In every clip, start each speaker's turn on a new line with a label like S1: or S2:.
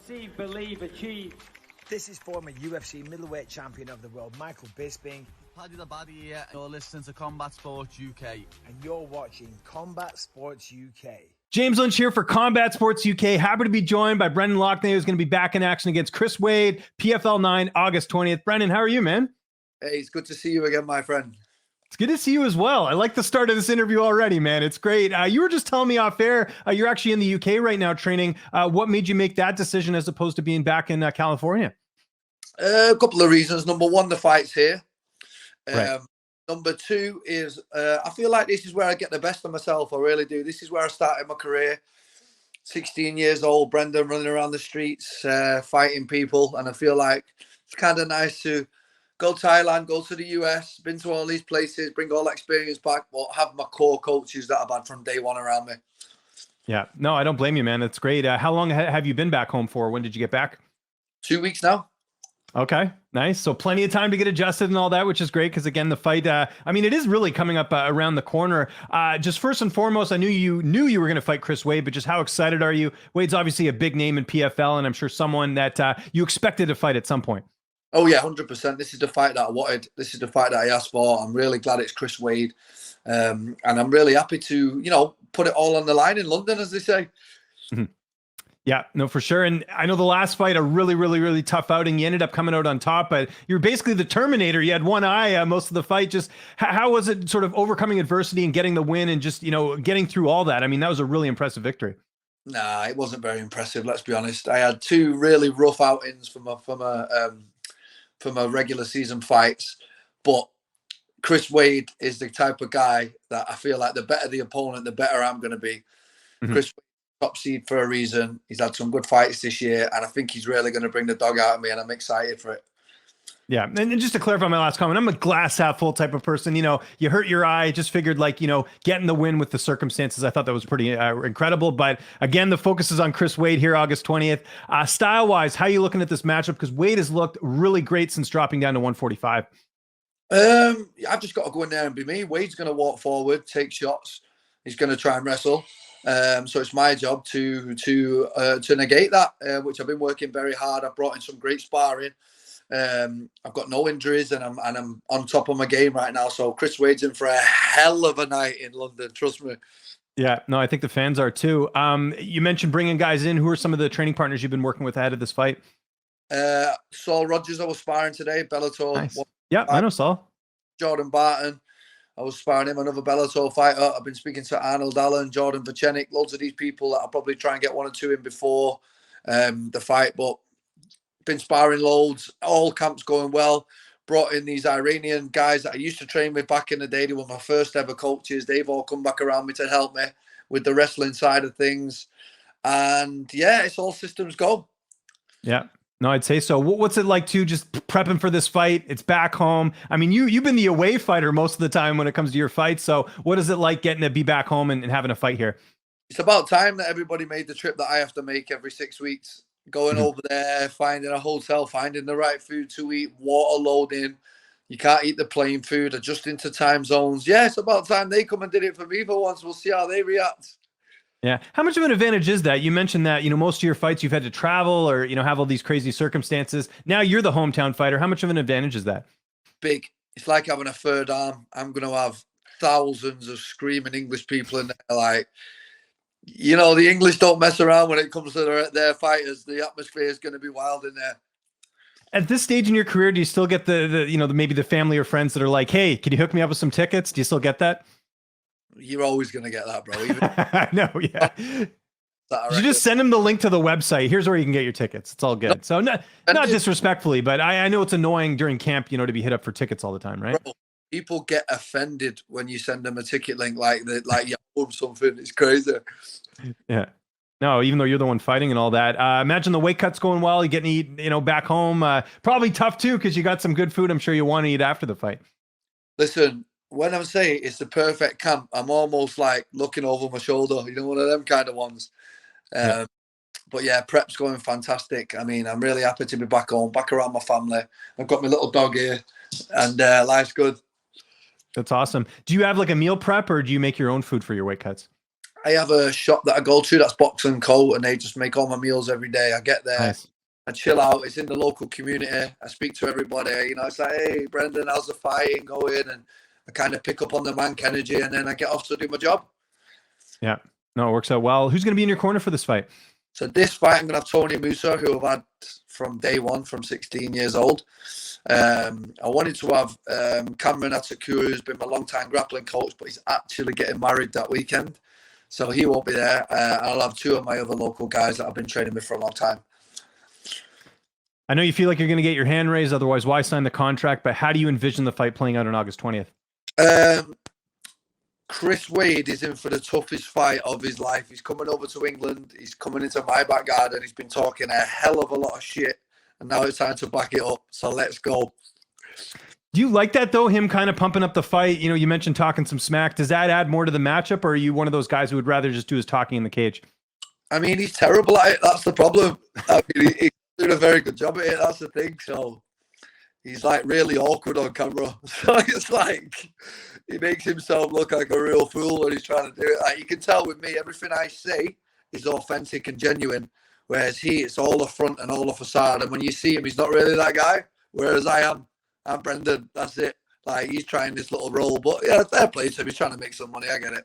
S1: Conceive, believe, achieve.
S2: This is former UFC middleweight champion of the world, Michael Bisping.
S3: Paddy the Baddy here, you're listening to Combat Sports UK.
S2: And you're watching Combat Sports UK.
S4: James Lynch here for Combat Sports UK. Happy to be joined by Brendan Loughnane, who's going to be back in action against Chris Wade, PFL 9, August 20th. Brendan, how are you, man?
S5: Hey, it's good to see you again, my friend.
S4: It's good to see you as well. I like the start of this interview already, man. It's great. You were just telling me off air, you're actually in the UK right now training. What made you make that decision as opposed to being back in California?
S5: A couple of reasons. Number one, the fight's here.
S4: Right.
S5: Number two is I feel like this is where I get the best of myself. I really do. This is where I started my career. 16 years old, Brendan running around the streets, fighting people. And I feel like it's kind of nice to go to Thailand, go to the US, been to all these places, bring all that experience back, but have my core coaches that I've had from day one around me.
S4: Yeah, no, I don't blame you, man. That's great. How long have you been back home for? When did you get back?
S5: 2 weeks now.
S4: Okay, nice. So plenty of time to get adjusted and all that, which is great because, again, the fight, I mean, it is really coming up around the corner. Just first and foremost, I knew you were going to fight Chris Wade, but just how excited are you? Wade's obviously a big name in PFL, and I'm sure someone that you expected to fight at some point.
S5: Oh, yeah, 100%. This is the fight that I wanted. This is the fight that I asked for. I'm really glad it's Chris Wade. And I'm really happy to, put it all on the line in London, as they say.
S4: Mm-hmm. Yeah, no, for sure. And I know the last fight, a really, really, really tough outing. You ended up coming out on top, but you're basically the Terminator. You had one eye most of the fight. Just how was it sort of overcoming adversity and getting the win and just, getting through all that? I mean, that was a really impressive victory.
S5: Nah, it wasn't very impressive. Let's be honest. I had two really rough outings from my regular season fights, but Chris Wade is the type of guy that I feel like the better the opponent, the better I'm going to be. Mm-hmm. Chris Wade, top seed for a reason. He's had some good fights this year, and I think he's really going to bring the dog out of me, and I'm excited for it. Yeah,
S4: and just to clarify my last comment, I'm a glass half full type of person. You hurt your eye, just figured getting the win with the circumstances. I thought that was pretty incredible. But again, the focus is on Chris Wade here, August 20th. Style-wise, how are you looking at this matchup? Because Wade has looked really great since dropping down to 145.
S5: I've just got to go in there and be me. Wade's going to walk forward, take shots. He's going to try and wrestle. So it's my job to negate that, which I've been working very hard. I've brought in some great sparring. I've got no injuries, and I'm on top of my game right now. So Chris Wade's in for a hell of a night in London. Trust me.
S4: Yeah, no, I think the fans are too. You mentioned bringing guys in. Who are some of the training partners you've been working with ahead of this fight?
S5: Saul Rogers, I was sparring today. Bellator.
S4: Nice. Yeah, I know Saul.
S5: Jordan Barton. I was sparring him, another Bellator fighter. I've been speaking to Arnold Allen, Jordan Vachenik, loads of these people that I'll probably try and get one or two in before the fight. But been sparring loads, all camps going well. Brought in these Iranian guys that I used to train with back in the day. They were my first ever coaches. They've all come back around me to help me with the wrestling side of things. And yeah, it's all systems go.
S4: Yeah. No, I'd say so. What's it like to just prepping for this fight? It's back home. I mean, you've been the away fighter most of the time when it comes to your fights. So what is it like getting to be back home and having a fight here?
S5: It's about time that everybody made the trip that I have to make every 6 weeks. Going over there, finding a hotel, finding the right food to eat, water loading. You can't eat the plain food, adjusting to time zones. Yeah, it's about time they come and did it for me for once. We'll see how they react.
S4: Yeah. How much of an advantage is that? You mentioned that, most of your fights you've had to travel or, have all these crazy circumstances. Now you're the hometown fighter. How much of an advantage is that?
S5: Big. It's like having a third arm. I'm going to have thousands of screaming English people in there. Like, the English don't mess around when it comes to their fighters. The atmosphere is going to be wild in there.
S4: At this stage in your career, do you still get the maybe the family or friends that are like, hey, can you hook me up with some tickets? Do you still get that?
S5: You're always going to get that, bro.
S4: I know, yeah. You just send them the link to the website. Here's where you can get your tickets. It's all good. Nope. So not disrespectfully, but I know it's annoying during camp, to be hit up for tickets all the time, right?
S5: Bro, people get offended when you send them a ticket link like you own something. It's crazy.
S4: Yeah. No, even though you're the one fighting and all that. Imagine the weight cut's going well. You getting to eat, back home. Probably tough too because you got some good food. I'm sure you want to eat after the fight.
S5: Listen. When I'm saying it's the perfect camp, I'm almost like looking over my shoulder, one of them kind of ones.
S4: Yeah.
S5: But yeah, prep's going fantastic. I mean, I'm really happy to be back home, back around my family. I've got my little dog here and life's good.
S4: That's awesome. Do you have like a meal prep or do you make your own food for your weight cuts?
S5: I have a shop that I go to that's Box and Co, and they just make all my meals every day. I get there,
S4: Nice.
S5: I chill out. It's in the local community. I speak to everybody. You know, it's like, hey, Brendan, how's the fighting going? And I kind of pick up on the Mank energy, and then I get off to do my job.
S4: Yeah. No, it works out well. Who's going to be in your corner for this fight?
S5: So this fight, I'm going to have Tony Musa, who I've had from day one, from 16 years old. I wanted to have Cameron Atakura, who's been my long-time grappling coach, but he's actually getting married that weekend. So he won't be there. I'll have two of my other local guys that I've been training with for a long time.
S4: I know you feel like you're going to get your hand raised, otherwise why sign the contract, but how do you envision the fight playing out on August 20th?
S5: Chris Wade is in for the toughest fight of his life. He's coming over to England. He's coming into my back garden. He's been talking a hell of a lot of shit, and now it's time to back it up. So let's go.
S4: Do you like that, though, him kind of pumping up the fight? You know, you mentioned talking some smack. Does that add more to the matchup, or are you one of those guys who would rather just do his talking in the cage?
S5: I mean, he's terrible at it. That's the problem. I mean, he's doing a very good job at it. That's the thing. So he's like really awkward on camera. So it's like he makes himself look like a real fool when he's trying to do it. Like, you can tell with me, everything I say is authentic and genuine. Whereas it's all a front and all a facade. And when you see him, he's not really that guy. Whereas I'm Brendan. That's it. Like, he's trying this little role. But yeah, fair play to him. He's trying to make some money. I get it.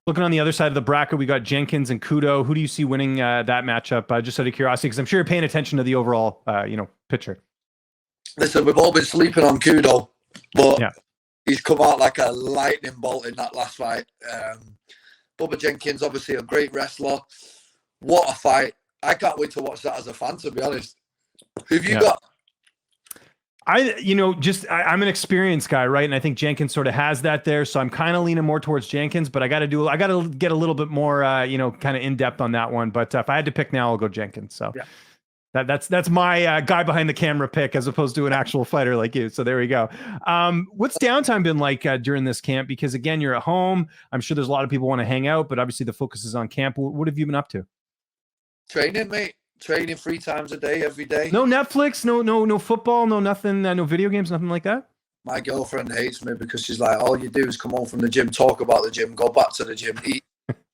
S4: Looking on the other side of the bracket, we got Jenkins and Kudo. Who do you see winning that matchup? Just out of curiosity, because I'm sure you're paying attention to the overall, picture.
S5: Listen, we've all been sleeping on Kudo, but
S4: yeah,
S5: he's come out like a lightning bolt in that last fight. Bubba Jenkins, obviously a great wrestler. What a fight. I can't wait to watch that as a fan, to be honest. Who have you got?
S4: I'm an experienced guy, right? And I think Jenkins sort of has that there. So I'm kind of leaning more towards Jenkins, but I got to get a little bit more, kind of in depth on that one. But if I had to pick now, I'll go Jenkins. So yeah. That's my guy behind the camera pick as opposed to an actual fighter like you. So there we go. What's downtime been like during this camp? Because again, you're at home. I'm sure there's a lot of people want to hang out, but obviously the focus is on camp. What have you been up to?
S5: Training, mate. Training 3 times a day, every day.
S4: No Netflix, no football, no nothing, no video games, nothing like that?
S5: My girlfriend hates me because she's like, all you do is come home from the gym, talk about the gym, go back to the gym, eat,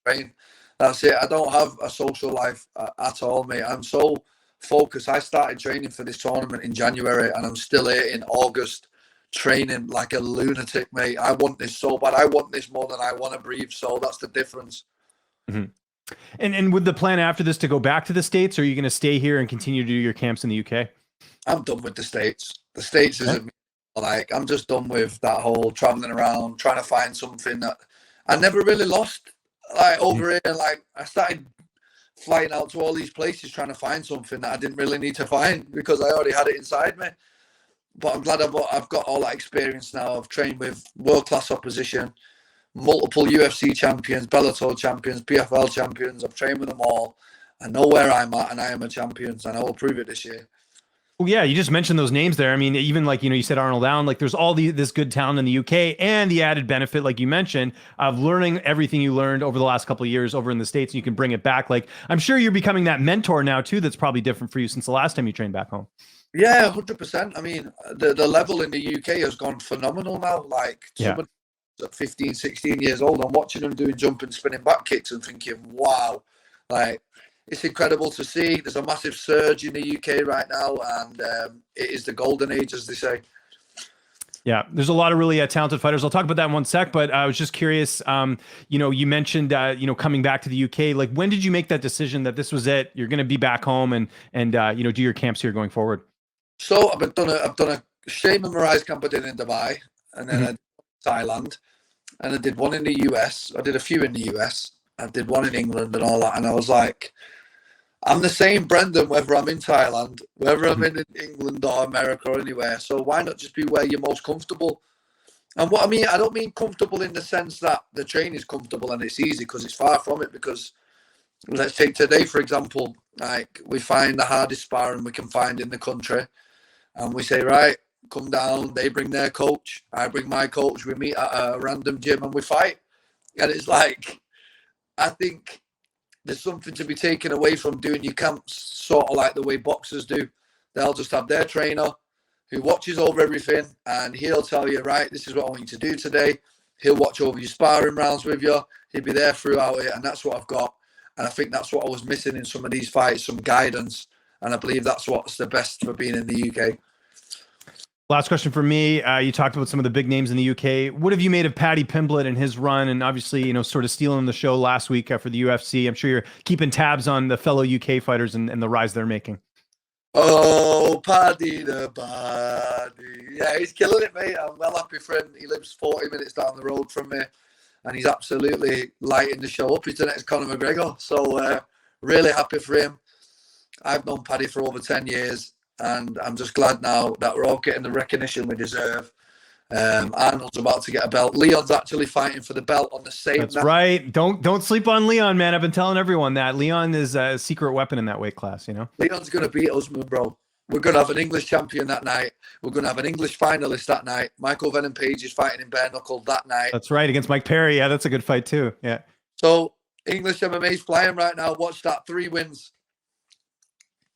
S5: train. That's it. I don't have a social life at all, mate. I'm so focused. I started training for this tournament in January, and I'm still here in August training like a lunatic, mate. I want this so bad. I want this more than I want to breathe. So that's the difference.
S4: Mm-hmm. And with the plan after this to go back to the States, or are you going to stay here and continue to do your camps in the UK?
S5: I'm done with the States. The States isn't like, I'm just done with that whole traveling around, trying to find something that I never really lost. Like over here, like I started flying out to all these places trying to find something that I didn't really need to find because I already had it inside me. But I'm glad I've got all that experience now. I've trained with world-class opposition, multiple UFC champions, Bellator champions, PFL champions. I've trained with them all. I know where I'm at, and I am a champion, and I will prove it this year.
S4: Well, yeah, you just mentioned those names there. I mean, even like, you said Arnold Allen, like there's all this good talent in the UK and the added benefit, like you mentioned, of learning everything you learned over the last couple of years over in the States, and you can bring it back. Like, I'm sure you're becoming that mentor now too. That's probably different for you since the last time you trained back home.
S5: Yeah, 100%. I mean, the level in the UK has gone phenomenal now. Like, someone at 15, 16 years old, I'm watching them doing jumping, spinning back kicks and thinking, wow, like, it's incredible to see. There's a massive surge in the UK right now, and it is the golden age, as they say.
S4: Yeah, there's a lot of really talented fighters. I'll talk about that in one sec, but I was just curious, you mentioned, coming back to the UK. Like, when did you make that decision that this was it? You're going to be back home and do your camps here going forward?
S5: So I've done a Shane and Mariah's camp I did in Dubai, and then I did Thailand, and I did one in the US. I did a few in the US. I did one in England and all that. And I was like, I'm the same Brendan, whether I'm in Thailand, whether I'm in England or America or anywhere. So why not just be where you're most comfortable? And what I mean, I don't mean comfortable in the sense that the training is comfortable and it's easy, because it's far from it. Because let's take today, for example, like we find the hardest sparring we can find in the country. And we say, right, come down. They bring their coach. I bring my coach. We meet at a random gym and we fight. And it's like, I think there's something to be taken away from doing your camps sort of like the way boxers do. They'll just have their trainer who watches over everything, and he'll tell you, right, this is what I want you to do today. He'll watch over your sparring rounds with you. He'll be there throughout it, and that's what I've got. And I think that's what I was missing in some of these fights, some guidance. And I believe that's what's the best for being in the UK.
S4: Last question for me. You talked about some of the big names in the UK. What have you made of Paddy Pimblett and his run? And obviously, you know, sort of stealing the show last week for the UFC. I'm sure you're keeping tabs on the fellow UK fighters and the rise they're making.
S5: Oh, Paddy the Paddy. Yeah, he's killing it, mate. I'm well happy for him. He lives 40 minutes down the road from me, and he's absolutely lighting the show up. He's the next Conor McGregor. So really happy for him. I've known Paddy for over 10 years, and I'm just glad now that we're all getting the recognition we deserve. Arnold's about to get a belt. Leon's actually fighting for the belt on the same
S4: That's
S5: night.
S4: right. Don't sleep on Leon, man. I've been telling everyone that. Leon is a secret weapon in that weight class, you know?
S5: Leon's going to beat us, bro. We're going to have an English champion that night. We're going to have an English finalist that night. Michael Venom Page is fighting in bare knuckle that night.
S4: That's right, against Mike Perry. Yeah, that's a good fight too. Yeah.
S5: So English MMA's flying right now. Watch that. 3 wins.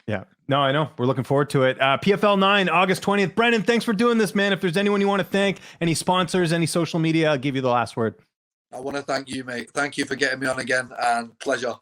S4: Yeah. No, I know. We're looking forward to it. PFL 9, August 20th. Brendan, thanks for doing this, man. If there's anyone you want to thank, any sponsors, any social media, I'll give you the last word.
S5: I want to thank you, mate. Thank you for getting me on again, and pleasure.